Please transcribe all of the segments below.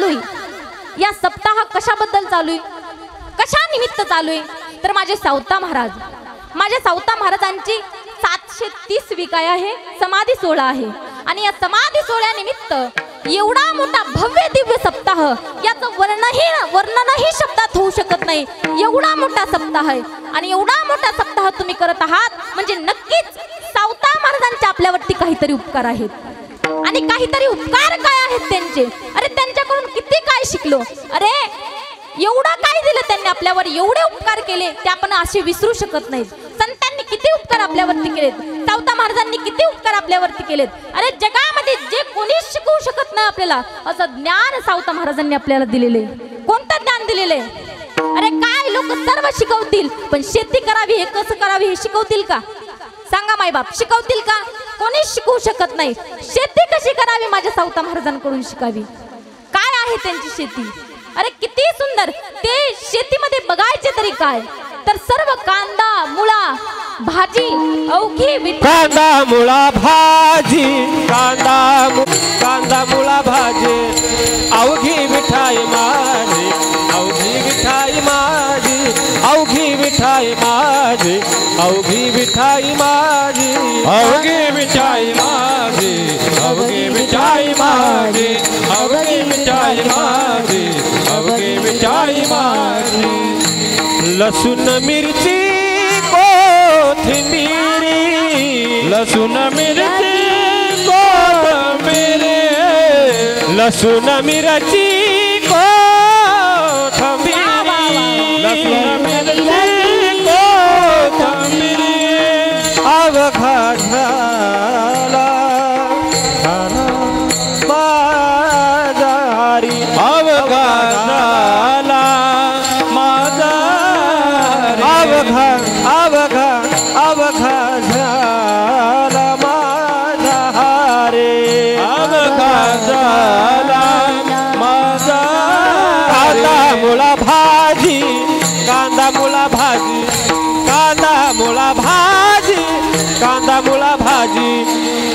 चालू आहे, या सप्ताह कशाबद्दल चालू आहे, कशा निमित्त चालू आहे, तर माझे सावता महाराज, माझ्या सावता महाराजांची 730वी काय आहे, समाधी सोहळा आहे. आणि या समाधी सोहळ्यानिमित्त एवढा मोठा भव्य दिव्य सप्ताह, याचं वर्णनही शब्दात होऊ शकत नाही. एवढा मोठा सप्ताह आहे आणि एवढा मोठा सप्ताह तुम्ही करत आहात म्हणजे नक्कीच सावता महाराजांचे आपल्यावरती काहीतरी उपकार आहेत. आणि काहीतरी उपकार काय आहेत त्यांचे, अरे त्यांच्याकडून किती काय शिकलो, अरे एवढं काय दिलं त्यांनी आपल्यावर, एवढे उपकार केले ते आपण असे विसरू शकत नाही. संतांनी किती उपकार आपल्यावरती केलेत, सावता महाराजांनी किती उपकार आपल्यावरती केलेत. अरे जगामध्ये जे कोणीच शिकवू शकत नाही आपल्याला असं ज्ञान सावता महाराजांनी आपल्याला दिलेले. कोणतं ज्ञान दिलेले, अरे काय लोक सर्व शिकवतील पण शेती करावी हे कसं करावी हे शिकवतील का, सांगा मायबाप शिकवतील का, कोणीच शिकवू शकत नाही. शेती कशी करावी माझ्या सावता महाराजांकडून शिकावी. काय आहे त्यांची शेती, अरे किती सुंदर, ते शेतीमध्ये बघायचे तरी काय, तर सर्व कांदा मुळा भाजी अवघी कांदा मुळा भाजी, कांदा मुळा भाजी, अवघी मिठाई माझी, अवघी मिठाई माझी, अवघी मिठाई माझी, अवघी मिठाई माझी, अवघी मिठाई माझी, अवघी मिठाई माझी, अवघी मिठाई माझी, अवघी मिठाई माझी. लसूण मिरची कोथिंबीरी, लसूण मिरची कोथिंबीरी, लसूण मिरची कोथिंबीरी, लसूण मिरची कोथिंबीरी. अवघा झाला माझा हरी, अवघा झाला माझा, अवघा अवघा अवघा झाला माझा हरे, अवघा झाला माझा. कांदा मुळा भाजी, कांदा मुळा भाजी, कांदा मुळा भाजी, कांदा मुळा भाजी,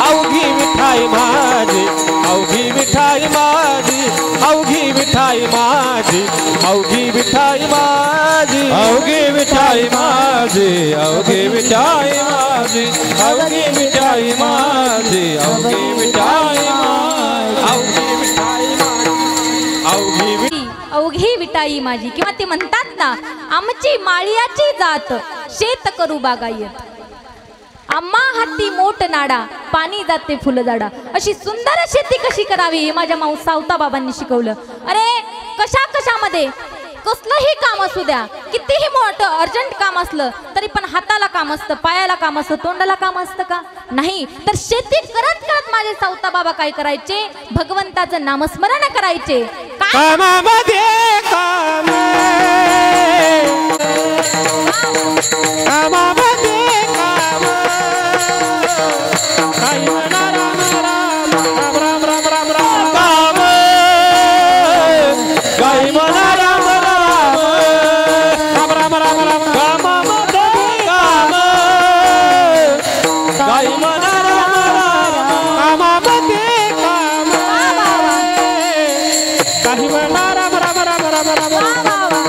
अवघी मिठाई माझी, अवघी मिठाई माझी, अवघी मिठाई माझी, अवघी मिठाई माझी, अवघी मिठाई माझी, अवघी मिठाई माझी, अवघी मिठाई माझी, अवघी मिठाई माझी, अवघी मिठाई माझी, अवघी विटाई माझी. किंवा ते म्हणतात ना, आमची माळियाची जात शेत करू बागायत, आम्हा हाती मोठ नाडा पाणी जाते फुलं झाडा. अशी सुंदर शेती कशी करावी हे माझ्या सावता बाबांनी शिकवलं. अरे कशा कशामध्ये कसलंही काम असू द्या, कितीही मोठं अर्जंट काम असलं तरी पण हाताला काम असतं, पायाला काम असतं, तोंडाला काम असतं का नाही. तर शेती करत करत माझे सावता बाबा काय करायचे, भगवंताचं नामस्मरण करायचे. कामामध्ये काम, कामामध्ये काम, काही म्हणा राम राम राम राम राम राम काम, काही म्हणा राम राम राम राम राम राम. कामामध्ये काम, काही म्हणा राम राम, कामामध्ये काम, काही म्हणा राम राम राम राम राम राम.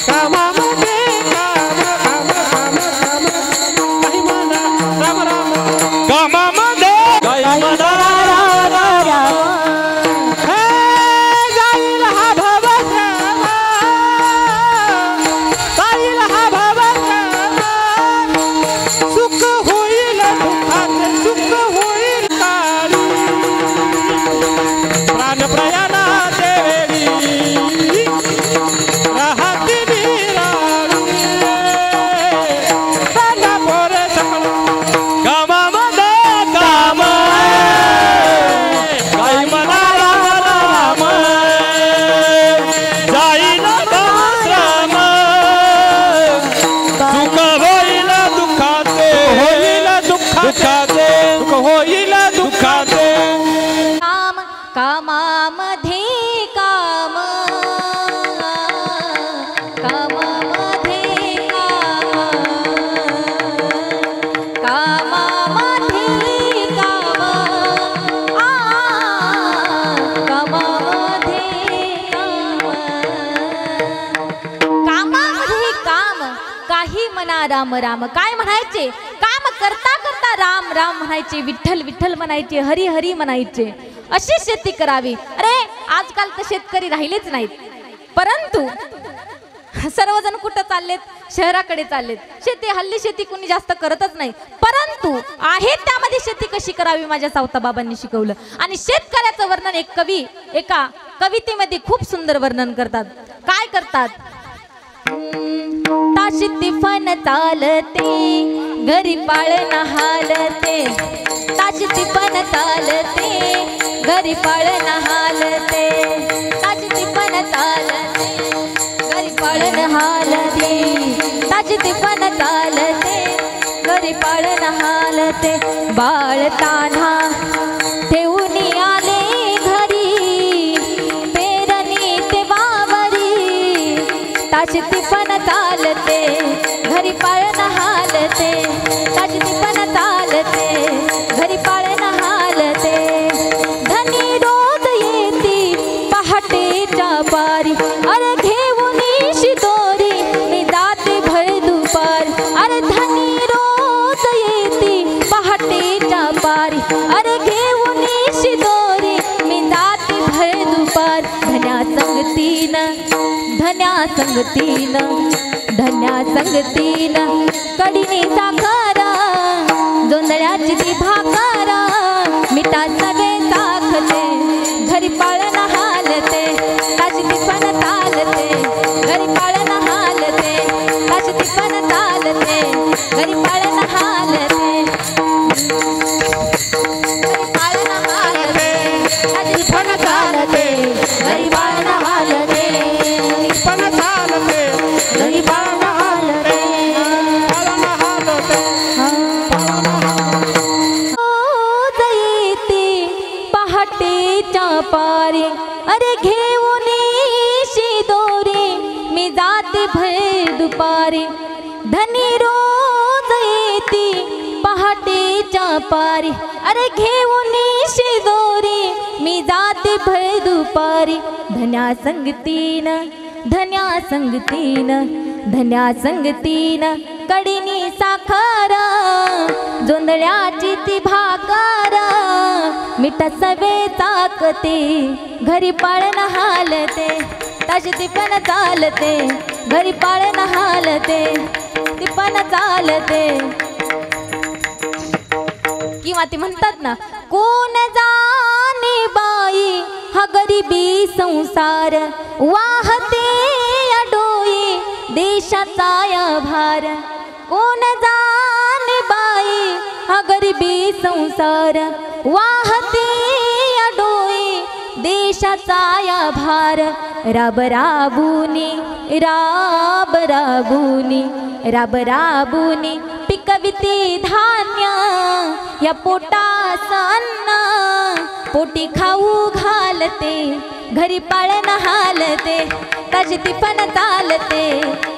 कामामध्ये काम, काम काम काम, काही म्हणा राम राम, कामामध्ये काही म्हणा राम राम. हे जाईल हा भवश्रम, जाईल हा भवश्रम, सुख होईल दुःखात, सुख होईल काळी, प्राण प्रयाणा देवी राहती निराळी, सांगा पोरे सकळ कामामध्ये काम, काही म्हणा राम राम, जाईल भवश्रम, सुख होईल दुःखाचे, होईल दुःखाचे, सुख होईल दुःखाचे. काम कामामध्ये काम, कामामध्ये काम, कामामध्ये काम, कामामध्ये राम राम. काय म्हणायचे? काम करता करता राम राम म्हणायचे, विठ्ठल विठ्ठल म्हणायचे, हरी हरी म्हणायचे. अशी शेती करावी. अरे आजकाल तर शेतकरी राहिलेच नाहीत. परंतु सर्वजण कुठं चाललेत? शहराकडे चाललेत. हल्ली शेती कोणी जास्त करतच नाही. परंतु आहे त्यामध्ये शेती कशी करावी माझ्या सावता बाबांनी शिकवलं. आणि शेतकऱ्याचं वर्णन एक कवी एका कवितेमध्ये खूप सुंदर वर्णन करतात. काय करतात? ताशी तिफन चालते घरी पाळण हालते. ताशी तिफन चालते घरी पाळण हालते. ताशी तिफन चालते घरी पाळण हालते. ताशी तिफन चालते घरी पाळण हालते. बाळताना ठेवून आले घरी पेरणी ते वावरी. ताशी तिफन चालते घरी पाळण हालते. ताशी तिफन चालते घरी पाळण हालते. धनी रोज येती पहाटेच्या पारी. अरे घेऊन शिदोरी मी जाते भर दुपार. अरे धनी रोज येती पहाटेच्या पारी. अरे घेऊन शिदोरी मी जाते भर दुपार. धन्या संगतीन धन्या संगतीन धन्या संगतीन कडीने साखरा जोंधळ्याची ती भाकारा. मिठा सगळे साखते घरी पाळण हालते. ताशी तिफन चालते घरी पाळण हालते. ताशी तिफन चालते घरी पाळण हालते. पाळण हालते ताशी तिफन चालते घरी पाळण हालते. पण चालते घरी पाळण हालते. पाळण हालते. रोज येते पहाटेच्या पारी. अरे घेऊन शिदोरी मी जाते भर दुपारी. धनी रोज येते पहाटेच्या पारी. अरे घेऊन शिदोरी मी जाते भर दुपारी. धन्या संगतीन धन्या संगतीन धन्या संगतीन कडीनी साखरा जोंधळ्याची ती भाकारा. मिठा सवे चाकते घरी पाळण हालते. ताशी तिफन चालते घरी पाळण हालते. तिफन चालते. किंवा ते म्हणतात ना, कोण जाणे बाई हा गरिबी संसार. वाहते डोई देशाचा या भार. कोण जाणे बाई हा गरिबी संसार. वाहते डोई देशाचा या भार. राब राबुनी राब राबुनी राब राबुनी पिकविते धान्य. या पोटास अन्न पोटी खाऊ घालते घरी पाळण हालते. ताशी तिफन चालते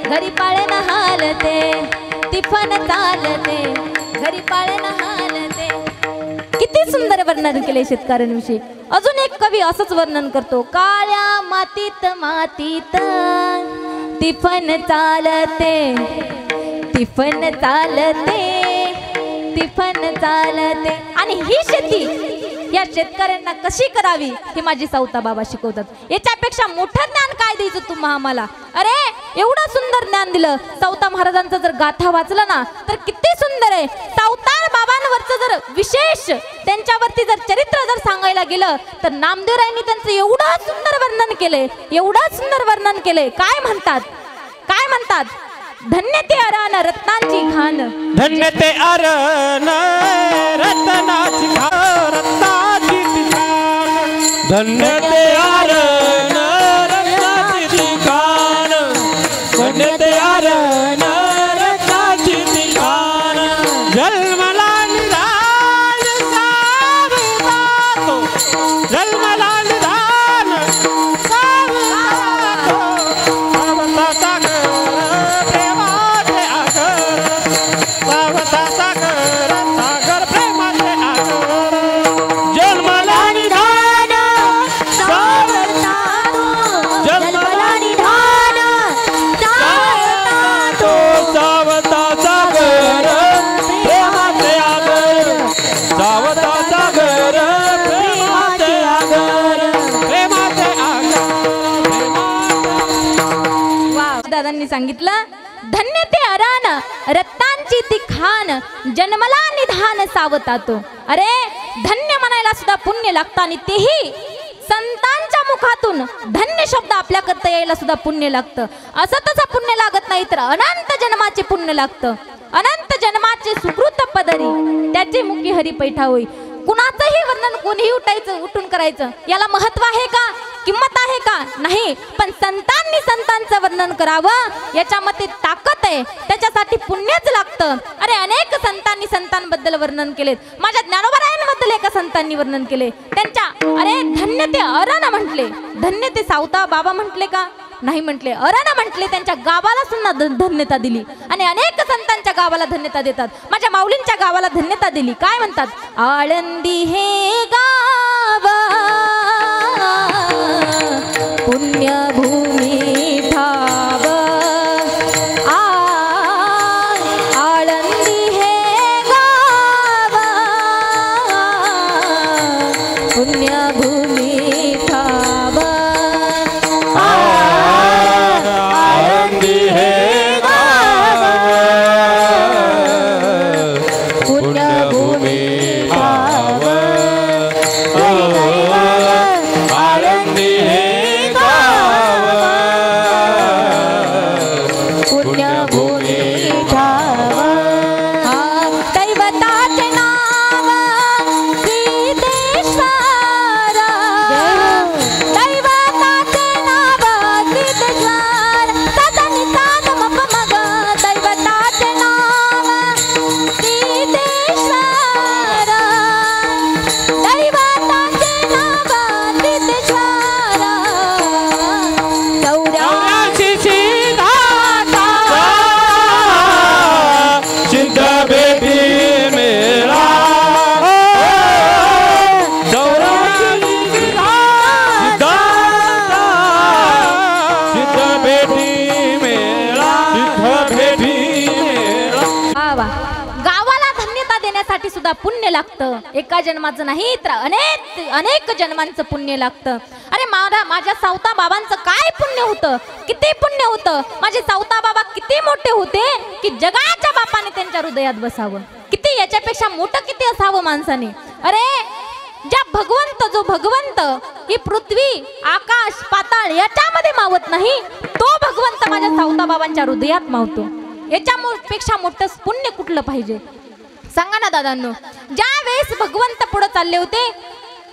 घरी पाळण हालते. तिफन चालते घरी पाळण हालते. किती सुंदर वर्णन केले शेतकऱ्यांविषयी. अजून एक कवी असंच वर्णन करतो. काळ्या मातीत मातीत तिफन चालते. तिफन चालते तिफन चालते. आणि ही शेती या शेतकऱ्यांना कशी करावी हे माझी सावता बाबा शिकवतात. याच्यापेक्षा मोठं ज्ञान काय द्यायचं तुम्हा आम्हाला? अरे एवढं सुंदर ज्ञान दिलं. सावता महाराजांचं जर गाथा वाचलं ना तर किती सुंदर आहे. सावतार बाबांवरचं जर विशेष त्यांच्यावरती जर चरित्र जर सांगायला गेलं तर नामदेवरायांनी त्यांचं एवढं सुंदर वर्णन केलंय. एवढं सुंदर वर्णन केलंय. काय म्हणतात? काय म्हणतात? धन्य ते अरण रत्नांची खान. धन्य ते अरण रत्नाची खान. रत्नाची खान. धन्य ते अरण रत्नाची खान. धन्य ते अरण रत्नाची खान. जन्मला निधान सावितातो. जन्मला निधान सावितातो. सावता सागर प्रेमाचे आगर. सावता सागर सागर प्रेमाचे आगर. जन्मला निधान सावता दादांनी सांगितलं, धन्य ते अरान रत्नांची ती खान, जन्मला निधान सावतातो. अरे धन्य म्हणायला सुद्धा पुण्य लागतं आणि तेही संतांच्या मुखातून धन्य शब्द आपल्या करता यायला सुद्धा पुण्य लागतं. असं तसं पुण्य लागत नाही तर अनंत जन्माचे पुण्य लागतं. अनंत जन्माचे सुकृत पदरी त्याचे मुखी हरी पैठा होई. कुणाचंही वर्णन कोणीही उठून करायचं याला महत्व आहे का, किंमत आहे का? नाही. पण संतांनी संतांचं वर्णन करावं याच्यामध्ये ताकद आहे, त्याच्यासाठी पुण्यच लागतं. अरे अनेक संतांनी संतांबद्दल वर्णन केले. माझ्या ज्ञानोबरायांबद्दल एका संतांनी वर्णन केले. त्यांच्या अरे धन्य ते अरण म्हटले, धन्य ते सावता बाबा म्हटले का? नाही म्हटले, अरण म्हटले. त्यांच्या गावाला सुद्धा धन्यता दिली आणि अनेक संतांच्या गावाला धन्यता देतात. माझ्या माऊलींच्या गावाला धन्यता दिली. काय म्हणतात? आळंदी हे गाव पुण्यभूमी ठाव, आळंदी हे गाव पुण्यभूमी ठाव, आळंदी हे गाव पुण्यभूमी ठाव, आळंदी हे गाव पुण्यभूमी ठाव. दैवताचे नाव सिद्धेश्वर, दैवताचे नाव सिद्धेश्वर, सदनी साध मप मग, दैवताचे नाव सिद्धेश्वर, दैवताचे नाव सिद्धेश्वर, चौऱ्याऐंशी सिद्धाचा सिद्ध भेटी मेळा, चौऱ्याऐंशी सिद्धाचा सिद्ध भेटी मेळा, सिद्ध भेटी मेळा. वा. गावाला धन्यता देण्यासाठी सुद्धा पुण्य लागतं. एका जन्माचं नाही तर अनेक जन्मांचं पुण्य लागतं. अरे माझ्या सावता बाबांचं काय पुण्य होतं, किती पुण्य होतं. माझे सावता बाबा किती मोठे होते की जगाच्या बापाने त्यांच्या हृदयात बसावं. किती याच्यापेक्षा मोठं किती असावं माणसाने. अरे ज्या जो भगवंत ही पृथ्वी आकाश पाताळ याच्यामध्ये मावत नाही, तो भगवंत माझ्या सावता बाबांच्या हृदयात मावतो. याच्यापेक्षा मोठं पुण्य कुठलं पाहिजे सांगा ना दादांनो. ज्या वेळेस भगवंत पुढे चालले होते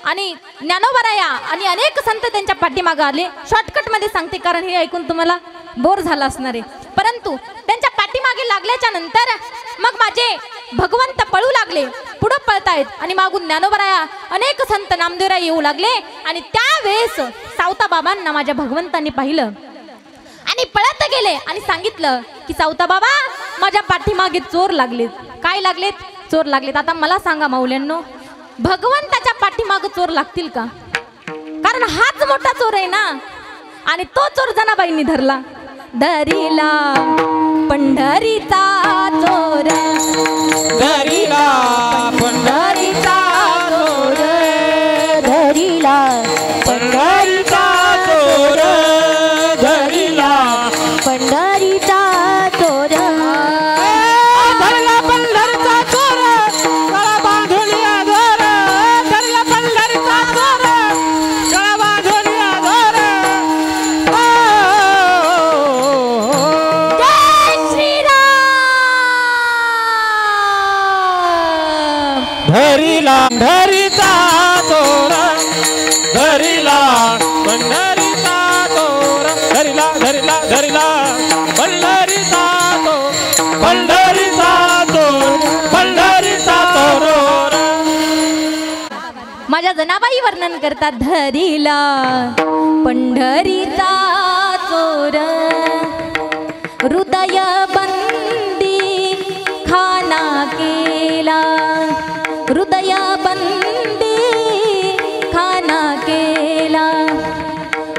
आणि ज्ञानोबराया आणि अनेक संत त्यांच्या पाठीमागे आले. शॉर्टकट मध्ये सांगते कारण हे ऐकून तुम्हाला बोर झाला असणार आहे. परंतु त्यांच्या पाठीमागे लागल्याच्या नंतर मग माझे भगवंत पळू लागले, पुढे पळतायत आणि मागून ज्ञानोबराया अनेक संत नामदेवराय येऊ लागले. आणि त्यावेळेस सावता बाबांना माझ्या भगवंतांनी पाहिलं आणि पळत गेले आणि सांगितलं की सावता बाबा माझ्या पाठीमागे चोर लागलेत. काय लागलेत? चोर लागलेत. आता मला सांगा माऊल्यांनो, भगवंताच्या पाठीमागे चोर लागतील का? कारण हाच मोठा चोर आहे ना. आणि तो चोर जनाबाईंनी धरला. धरिला पंढरीचा चोर, धरिला पंढरीचा चोर, धरिला पंढरीचा चोर, धरिला पंढरीचा चोर, धरला पंढरीचा चोर, गळा बांधूनिया घर, धरला पंढरीचा चोर, गळा बांधूनिया घर. जय श्रीराम. धरिला पंढरीचा चोर, धरिला पंढरीचा चोर, धरिला धरिला धरिला पंढरीचा चोर, पंढरीचा चोर, पंढरीचा चोर. माझ्या जनाबाई वर्णन करतात. धरिला पंढरीचा चोर, हृदय बंदी खाना केला, हृदय बंदी खाना केला,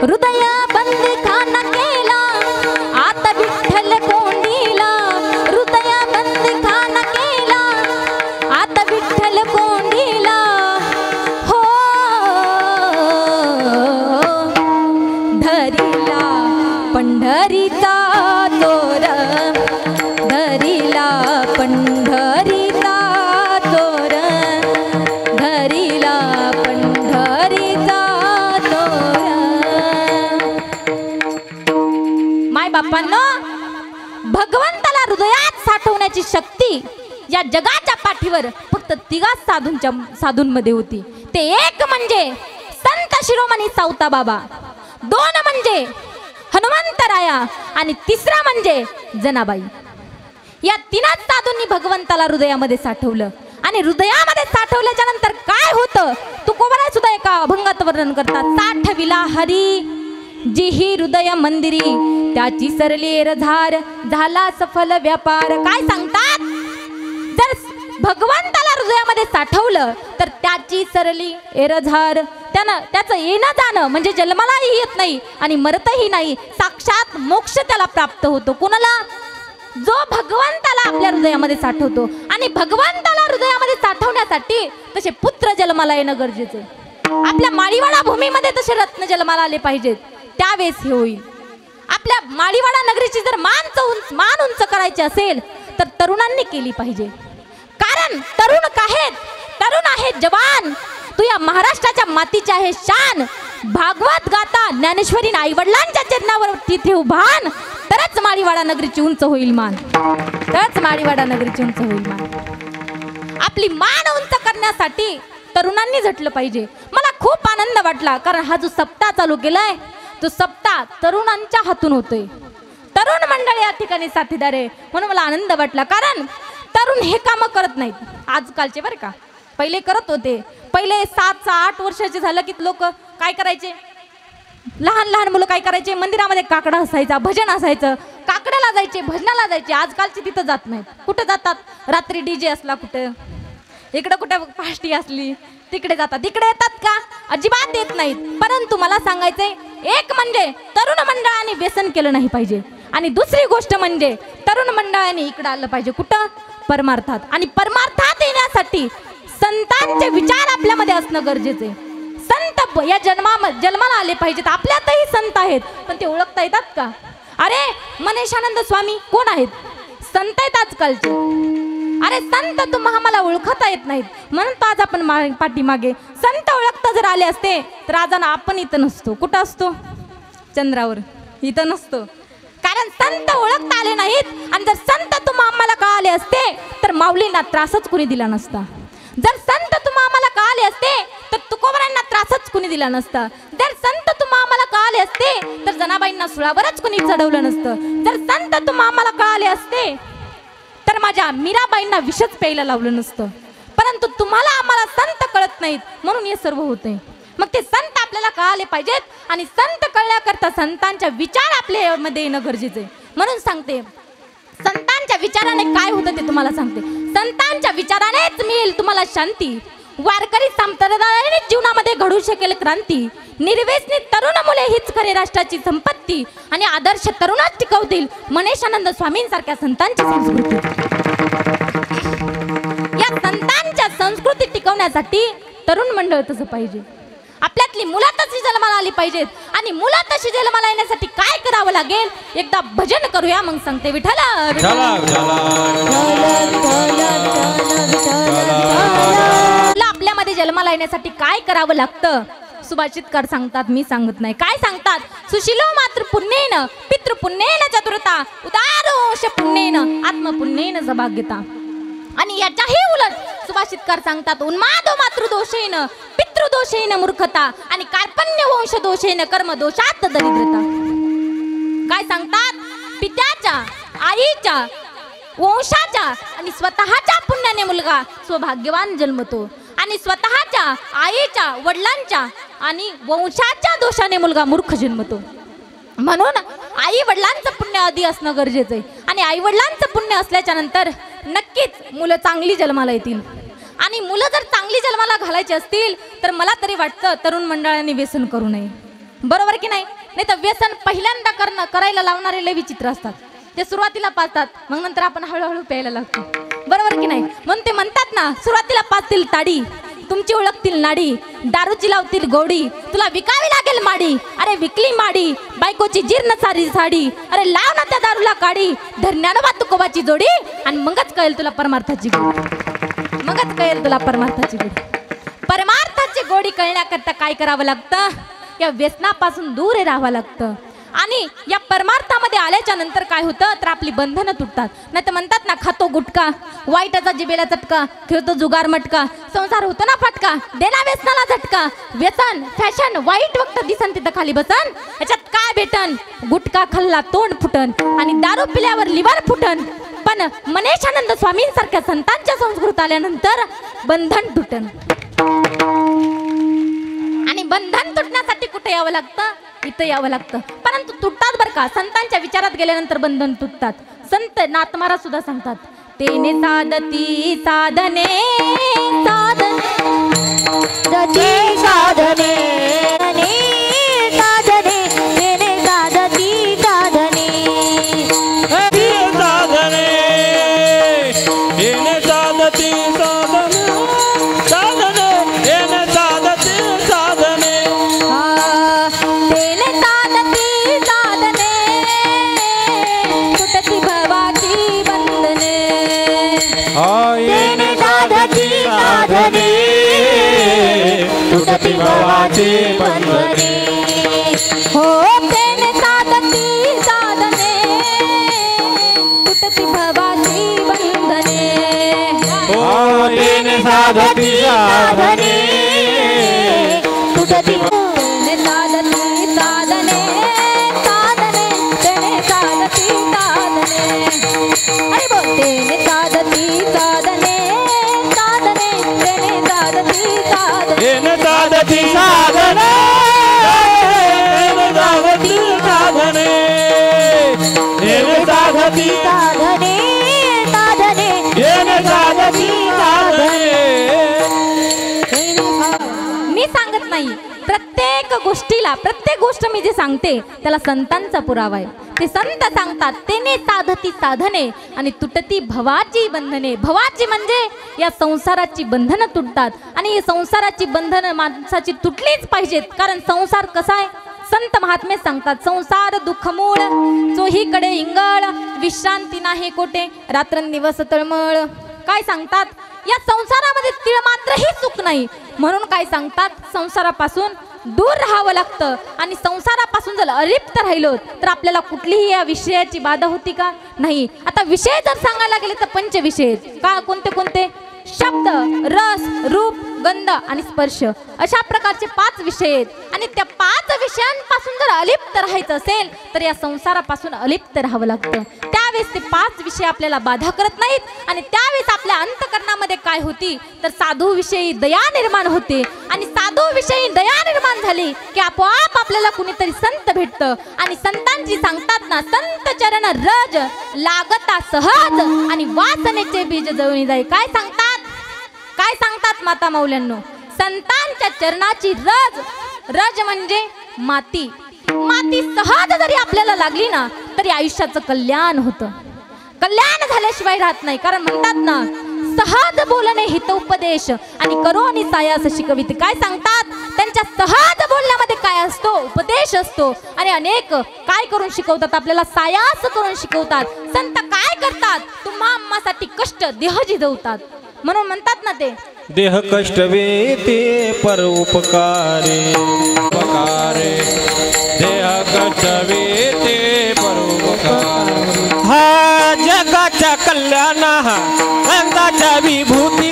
हृदय बंदी खाना केला, आता विठ्ठल कोंडीला, हृदय बंदी खाना केला, आता विठ्ठल कोंडीला. हो धरिला पंढरीचा करण्याची शक्ती या जगाच्या पाठीवर फक्त तिघाच साधूंमध्ये होती. ते एक म्हणजे संत शिरोमणी सावता बाबा, दोन म्हणजे हनुमंतराया आणि तिसरा म्हणजे जनाबाई. या तीनच साधूंनी भगवंताला हृदयामध्ये साठवलं. आणि हृदयामध्ये साठवल्याच्या नंतर काय होतं तुकोबराय सुद्धा एका अभंगात वर्णन करतात. साठविला हरी जिही हृदय मंदिरी, त्याची सरली एरझार झाला सफल व्यापार. काय सांगतात, जर भगवंताला हृदयामध्ये साठवलं तर त्याची सरली एरझार, त्याचं येणं जाणं म्हणजे जन्मालाही येत नाही आणि मरतही नाही, साक्षात मोक्ष त्याला प्राप्त होतो. कोणाला, जो भगवंताला आपल्या हृदयामध्ये साठवतो. आणि भगवंताला हृदयामध्ये साठवण्यासाठी तसे पुत्र जन्माला येणं गरजेचं आहे. आपल्या माळीवाडा भूमीमध्ये तसे रत्न जन्माला आले पाहिजेत, त्यावेळेस हे होईल. आपल्या माळीवाडा नगरीची जर मान उंच करायची असेल तर तरुणांनी केली पाहिजे. कारण तरुण आहेत, तरुण आहेत जवान. तू या महाराष्ट्राच्या मातीची आहे शान. भागवत गाता ज्ञानेश्वरी आई वडिलांच्या चरणावर तिथे उभान, तरच माळीवाडा नगरीची उंच होईल मान, तरच माळीवाडा नगरीची उंच होईल मान. आपली मान उंच करण्यासाठी तरुणांनी झटलं पाहिजे. मला खूप आनंद वाटला कारण हा जो सप्ताह चालू केलाय तो सप्ताह तरुणांच्या हातून होतोय. तरुण मंडळी या ठिकाणी साथीदार आहे म्हणून मला आनंद वाटला. कारण तरुण हे कामं करत नाहीत आजकालचे, बरं का. पहिले करत होते. पहिले 7-8 वर्षाचे झालं की लोक काय करायचे, लहान लहान मुलं काय करायचे, मंदिरामध्ये काकडा असायचा, भजन असायचं, काकड्याला जायचे, भजनाला जायचे. आजकालचे तिथं जात नाहीत. कुठं जातात, रात्री डीजे असला कुठं, इकडं कुठं पार्टी असली तिकडे जातात. इकडे येतात का, अजिबात येत नाहीत. परंतु मला सांगायचंय, एक म्हणजे तरुण मंडळाने व्यसन केलं नाही पाहिजे. आणि दुसरी गोष्ट म्हणजे तरुण मंडळाने इकडं आलं पाहिजे, कुठं, परमार्थात. आणि परमार्थात येण्यासाठी संतांचे विचार आपल्यामध्ये असणं गरजेचं आहे. संत या जन्माला आले पाहिजेत. आपल्यातही संत आहेत पण ते ओळखता येतात का? अरे मनीषानंद स्वामी कोण आहेत, संत आहेत आजकालचे. अरे संत तुम्हाला मला ओळखता येत नाहीत म्हणून तो आज आपण पाठीमागे. संत ओळखता जर आले असते तर आज आपण इथं नसतो. कुठं असतो, चंद्रावर, इथं नसतो. कारण संत ओळखता आले नाहीत. आणि जर संत तुम्हाला कळाले असते तर माऊलींना त्रासच कुणी दिला नसता. जर संत तुम्हाला कळाले असते तर तुकोबरांना त्रासच कुणी दिला नसता. जर संत तुम्हाला कळाले असते तर जनाबाईंना सुळावरच कुणी चढवलं नसतं. जर संत तुम्हाला कळाले असते तर माझ्या मीराबाईंना विषच प्यायला लावलं नसतं. परंतु तुम्हाला आम्हाला संत कळत नाहीत म्हणून हे सर्व होतंय. मग ते संत आपल्याला कळाले पाहिजेत. आणि संत कळण्याकरता संतांच्या विचार आपल्यामध्ये येणं गरजेचं आहे. म्हणून सांगते, संतांच्या विचाराने काय होतं ते तुम्हाला सांगते. संतांच्या विचारानेच मिळेल तुम्हाला शांती. वारकरी संप्रदायाने जीवनामध्ये घडू शकेल क्रांती. निर्व्यसनी तरुण मुले हीच खरे राष्ट्राची संपत्ती. आणि आदर्श तरुणच टिकवतील मनीषानंद स्वामींसारख्या संतांची संस्कृती. या संतांच्या संस्कृती टिकवण्यासाठी तरुण मंडळ तसं पाहिजे. आपल्यातली मुलं तशी जन्माला आली पाहिजेत. आणि मुलं तशी जन्माला येण्यासाठी काय करावं लागेल, एकदा भजन करूया मग सांगते. विठ्ठल आपल्यामध्ये जन्माला येण्यासाठी काय करावं लागतं सुभाषितकार सांगतात, मी सांगत नाही. काय सांगतात, सुशीलो मातृ पुण्येन पितृ पुण्येन चतुरता उदारोष पुण्येन आत्मपुण्येन सभाग्यता. आणि याच्याही उलट सुभाषितकार सांगतात, उन्मादो मातृदोषेन पितृदोषेन मूर्खता आणि कार्पण्य वंश दोषेन कर्म दोषात दरिद्रता. काय सांगतात, पित्याच्या, आईच्या, वंशाच्या आणि स्वतःच्या पुण्याने मुलगा सौभाग्यवान जन्मतो. आणि स्वतःच्या, आईच्या, वडिलांच्या आणि वंशाच्या दोषाने मुलगा मूर्ख जन्मतो. म्हणून आई वडिलांचं पुण्य आधी असणं गरजेचं आहे. आणि आई वडिलांचं पुण्य असल्याच्या नंतर नक्कीच मुलं चांगली जन्माला येतील. आणि मुलं जर चांगली जन्माला घालायची असतील तर मला तरी वाटतं तरुण मंडळांनी व्यसन करू नये. बरोबर की नाही? नाही तर व्यसन पहिल्यांदा करायला लावणारे लय विचित्र असतात. ते सुरुवातीला पाजतात मग नंतर आपण हळूहळू प्यायला लागतो. बरोबर की नाही? म्हणून ते म्हणतात ना, सुरुवातीला पाजतील ताडी, तुमची ओळखतील नाडी, दारूची लावतील गोडी, तुला विकावी लागेल माडी. अरे विकली माडी, बायकोची जीर्ण साडी. अरे लाव ना त्या दारूला काडी, धरण्यानं तुकोबाची जोडी. आणि मगच कळेल तुला परमार्थाची गोडी, मगच कळेल तुला परमार्थाची गोडी. परमार्थाची गोडी कळण्याकरता काय करावं लागतं, या व्यसनापासून दूर राहावं लागतं. आणि या परमार्थामध्ये आल्याच्या नंतर काय होतं तर आपली बंधनं तुटतात. नाही तर म्हणतात ना, खातो गुटका वाईटाचा जिबेला चटका, खेळतो जुगार मटका, संसार होतो ना फटका, देना व्यसनाला झटका. व्यसन फॅशन वाईट वक्त दिसन तिथं खाली बसन, याच्यात काय भेटन? गुटखा खाल्ला तोंड फुटन आणि दारू पिल्यावर लिव्हर फुटन. पण मनेशानंद स्वामींसारख्या संतांच्या संस्कृत आल्यानंतर बंधन तुटन. आणि बंधन तुटण्यासाठी कुठे यावं लागतं? इथं यावं लागतं. परंतु तुटतात बरं का, संतांच्या विचारात गेल्यानंतर बंधन तुटतात. संत नाथमारा सुद्धा सांगतात, तेने साधती साधने साधने साधने साधने तेने साधती साधने साधने येणे साधती साधने साधने येणे साधती साधने तेने साधती साधने तुटती भवाची बंधने. येणे साधती साधने तुटती भवाची बंधने. हो तेने साधती साधने तुटती भवाची बंधने. येणे साधती साधने तुटती तेने साधती साधने साधने तेने साधती साधने. अरे बोल तेने साधती साधने साधने तेने साधती साधने. येणे साधती साधने येणे साधती साधने येणे साधती साधने साधने येणे साधती साधने. मी सांगत नाही, प्रत्येक गोष्टीला प्रत्येक गोष्ट मी जे सांगते त्याला संतांचा पुरावा आहे. ते संत सांगतात, तेने साधती साधने आणि तुटती भवाची बंधने. भवाची म्हणजे या संसाराची बंधनं तुटतात आणि ही संसाराची बंधनं माणसाची तुटलीच पाहिजेत. कारण संसार कसा आहे? संत महात्मे सांगतात, संसार दुःखमूळ चोहीकडे इंगळ, विश्रांती नाही कोठे रात्रंदिवस तळमळ. काय सांगतात? या संसारामध्ये तीळ मात्रही सुख नाही. म्हणून काय सांगतात? संसारापासून दूर राहावं लागतं. आणि संसारापासून जर अलिप्त राहिलो तर आपल्याला कुठलीही या विषयाची बाधा होती का? नाही. आता विषय जर सांगायला गेले तर पंचविषय का? कोणते कोणते? शब्द, रस, रूप, गंध आणि स्पर्श, अशा प्रकारचे 5 विषय आहेत. आणि त्या 5 विषयांपासून जर अलिप्त राहायचं असेल तर या संसारापासून अलिप्त राहावं लागतं. त्यावेळेस ते 5 विषय आपल्याला बाधा करत नाहीत. आणि त्यावेळेस आपल्या अंतःकरणामध्ये काय होती तर साधू विषयी दया निर्माण होते. आणि साधू विषयी दया निर्माण झाली की आपोआप आपल्याला कुणीतरी संत भेटतं. आणि संतांची सांगतात ना, संत चरण रज लागता सहज आणि वासनेचे बीज जळून जाई. काय सांगतात? काय सांगतात माता मौल्यांनो? संतांच्या चरणाची रज, रज म्हणजे माती. माती सहज जरी आपल्याला लागली ना तरी आयुष्याचं कल्याण होतं. कल्याण झाल्याशिवाय राहत नाही. कारण म्हणतात ना, सहज बोलणे हितोपदेश आणि करोनी सायास शिकविते. काय सांगतात? त्यांच्या सहज बोलण्यामध्ये काय असतो? उपदेश असतो. आणि अनेक काय करून शिकवतात? आपल्याला सायास करून शिकवतात. संत काय करतात? तुम्हा आम्हासाठी कष्ट देह झिजवतात. म्हणून म्हणतात ना, ते देह कष्ट वेते पर उपकारे उपकारे देह कष्ट वेते पर उपकारे. हा जगाच्या कल्याण अंताच्या विभूती,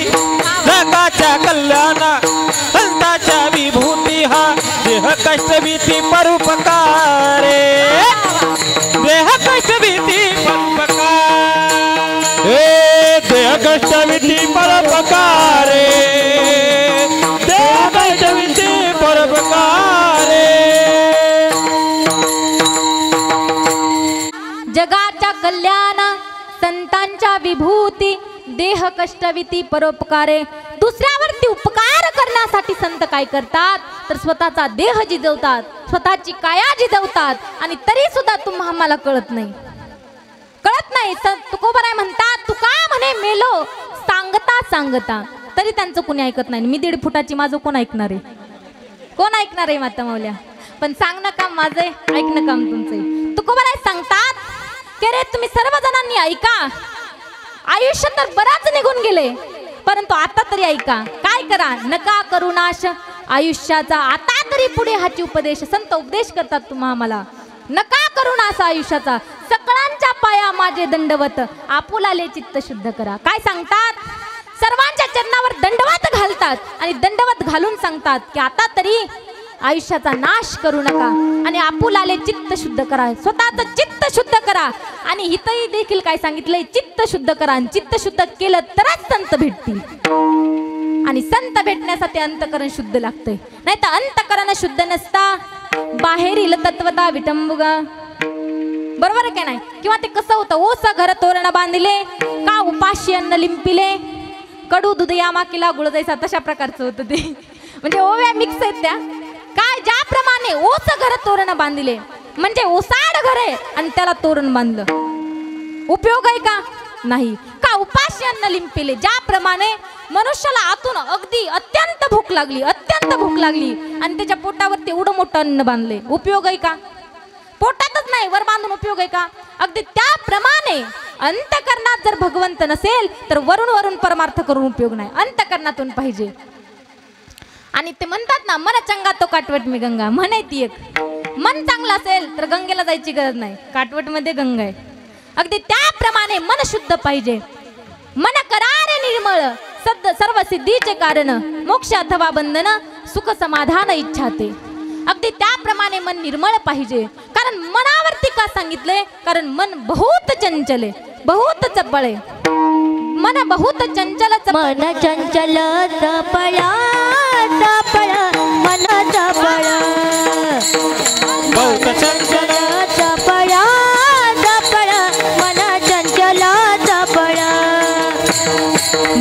जगाच्या कल्याण अंताच्या विभूती. हा देह कष्ट भीती पर उपकारे, देह कष्ट भीती पर उपकारे. देह कष्ट भीती परोपकारे, देह कष्ट भीती परोपकारे. जगाच्या कल्याण संतांच्या विभूती, देह कष्टविती परोपकारे. दुसऱ्यावरती उपकार करण्यासाठी संत काय करतात तर स्वतःचा देह जिजवतात, स्वतःची काया जिजवतात. आणि तरी सुद्धा तुम्हा आम्हाला कळत नाही, कळत नाही. तुकोबराय म्हणतात, तुका म्हणे मेलो सांगता सांगता. तरी त्यांचं कोणी ऐकत नाही. मी 1.5 फुटाची, माझं कोण ऐकणार आहे? कोण ऐकणार आहे माता मौल्या? पण सांगणं काम माझं आहे, ऐकणं काम तुमचं आहे. तुकोबराय सांगतात की रे तुम्ही सर्वजणांनी ऐका. आयुष्य तर बराच निघून गेले, परंतु आता तरी ऐका. काय करा? नका करू नाश आयुष्याचा, आता तरी पुढे हाची उपदेश. संत उपदेश करतात तुम्हा आम्हाला. नका करून असा आयुष्याचा सकळांच्या पाया माझे दंडवत आपुलाले चित्त शुद्ध करा. काय सांगतात? सर्वांच्या चरणावर दंडवत घालतात आणि दंडवत घालून सांगतात की आता तरी आयुष्याचा नाश करू नका आणि आपुलाले चित्त शुद्ध करा, स्वतःचं चित्त शुद्ध करा. आणि इथंही देखील काय सांगितलंय? चित्त शुद्ध करा. आणि चित्त शुद्ध केलं तरच संत भेटतील. आणि संत भेटण्यासाठी अंतकरण शुद्ध लागतंय, नाही तर अंतकरण शुद्ध नसता बाहेरील तत्वता विटंबुगा. बरोबर आहे का नाही? किंवा ते कसं होतं? ओस घर तोरण बांधिले का उपाशी अन्न लिंपिले, कडू दूध यामा केला गुळ जायचा, तशा प्रकारचं होतं ते. म्हणजे ओव्या मिक्स आहेत त्या. काय ज्याप्रमाणे ओस घर तोरण बांधिले म्हणजे ओसाड घर आहे आणि त्याला तोरण बांधलं, उपयोग आहे का? नाही. का उपाशी अन्न लिंपिले, ज्याप्रमाणे मनुष्याला आतून अगदी अत्यंत भूक लागली, अत्यंत भूक लागली आणि त्याच्या पोटावरती एवढं मोठं अन्न बांधले, उपयोग आहे का? पोटातच नाही, वर बांधून उपयोग आहे का? अगदी त्याप्रमाणे अंतकरणात जर भगवंत नसेल तर वरून वरून परमार्थ करून उपयोग नाही, अंतकरणातून पाहिजे. आणि ते म्हणतात ना, मन चंगा तो काटवट मी गंगा. म्हण आहे ती एक. मन चांगलं असेल तर गंगेला जायची गरज नाही, काटवट मध्ये गंगा आहे. अगदी त्याप्रमाणे मन शुद्ध पाहिजे. मन करारे निर्मळ सद्द सर्व सिद्धीचे कारण, मोक्ष अथवा बंधन सुख समाधान इच्छा ते. अगदी त्याप्रमाणे मन निर्मळ पाहिजे. कारण मनावरती का सांगितले? कारण मन बहुत चंचल आहे, बहुत चपळ आहे. मन बहुत चंचल, मन चंचल चपळा चपळ, मन चपळ बहुत चंचल चपळा चपळ, मन चंचल चपळ,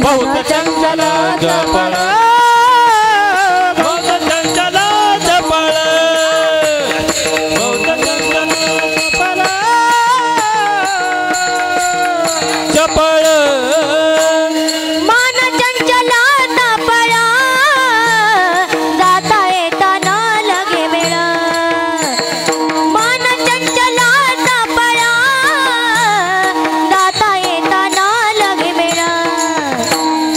बहुत चंचल चपळ, बहुत चंचल चपळ, बहुत चंचल चपळ चपळ, मन चंचल चपळ, जाता येताना लगे वेळ. मन चंचल चपळ, जाता येताना लगे वेळ.